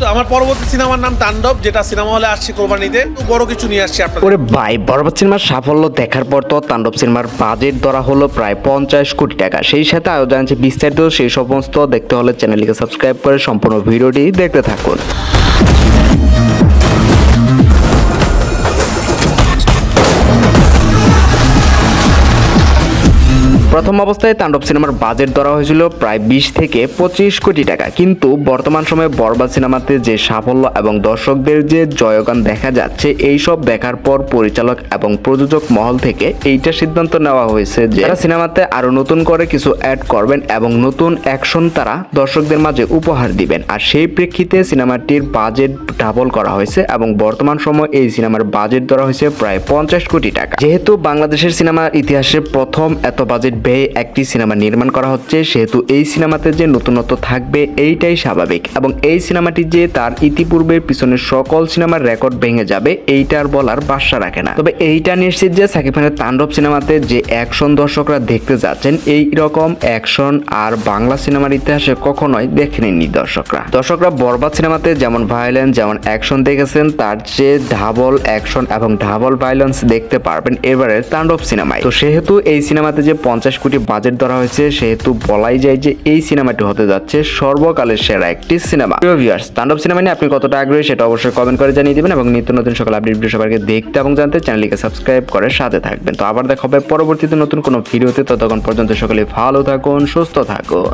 তো আমার পরবর্তী সিনেমার নাম তাণ্ডব, যেটা সিনেমা হলে আসছে কোরবানিতে। তো বড় কিছু নিয়ে আসছি আপনাদের। ওরে ভাই, বরবাদ সিনেমার সাফল্য দেখার পর তো তাণ্ডব সিনেমার বাজেট ধরা হলো প্রায় 50 কোটি টাকা। সেই সাথে আরও জানছি বিস্তারিত, সেই সমস্ত দেখতে হলে চ্যানেলটিকে সাবস্ক্রাইব করে সম্পূর্ণ ভিডিওটি দেখতে থাকুন। প্রথম অবস্থায় তাণ্ডব সিনেমার বাজেট ধরা হয়েছিল প্রায় 20 থেকে 25 কোটি টাকা, কিন্তু বর্তমান সময়ে বরবাদ সিনেমাতে যে সাফল্য এবং দর্শকদের যে জয়গান দেখা যাচ্ছে, এই সব দেখার পর পরিচালক এবং প্রযোজক মহল থেকে এইটা সিদ্ধান্ত নেওয়া হয়েছে যে তারা সিনেমাতে আরো নতুন করে কিছু অ্যাড করবেন এবং নতুন অ্যাকশন তারা দর্শকদের মাঝে উপহার দিবেন। আর সেই প্রেক্ষিতে সিনেমাটির বাজেট ডাবল করা হয়েছে এবং বর্তমান সময়ে এই সিনেমার বাজেট ধরা হয়েছে প্রায় 50 কোটি টাকা। যেহেতু বাংলাদেশের সিনেমার ইতিহাসে প্রথম এত বাজেট ব্যয়ে একটি সিনেমা নির্মাণ করা হচ্ছে, সেহেতু এই সিনেমাতে যে নতুনত্ব থাকবে এইটাই স্বাভাবিক, এবং এই সিনেমাটি যে তার ইতিপূর্বে পিছনের সকল সিনেমার রেকর্ড ভেঙে যাবে এইটার বলার বাসা রাখে না। তবে এইটা নিশ্চিত যে সাকিব খানের তাণ্ডব সিনেমাতে যে অ্যাকশন দর্শকরা দেখতে যাচ্ছেন, এই রকম অ্যাকশন আর বাংলা সিনেমার ইতিহাসে কখনোই দেখেননি দর্শকরা বরবাদ সিনেমাতে যেমন ভায়োলেন্স, যেমন অ্যাকশন দেখেছেন, তার যে ডাবল অ্যাকশন এবং ডাবল ভায়োলেন্স দেখতে পারবেন এবারের তাণ্ডব সিনেমায়। তো সেহেতু এই সিনেমাতে যে 50 কোটি বাজেট ধরা হয়েছে, সেহেতু বলাই যায় যে এই সিনেমাটি হতে যাচ্ছে সর্বকালের সেরা একটি সিনেমা। ভিউয়ার্স, তাণ্ডব সিনেমা নিয়ে আপনি কতটা আগ্রহী সেটা অবশ্যই কমেন্ট করে জানিয়ে দিবেন, এবং নিত্য নতুন সকল আপডেট ভিডিও সবাইকে দেখতে এবং জানতে চ্যানেলটিকে সাবস্ক্রাইব করে সাথে থাকবেন। তো আবার দেখা হবে পরবর্তীতে নতুন কোনো ভিডিওতে। ততক্ষণ পর্যন্ত সকলে ভালো থাকুন, সুস্থ থাকুন।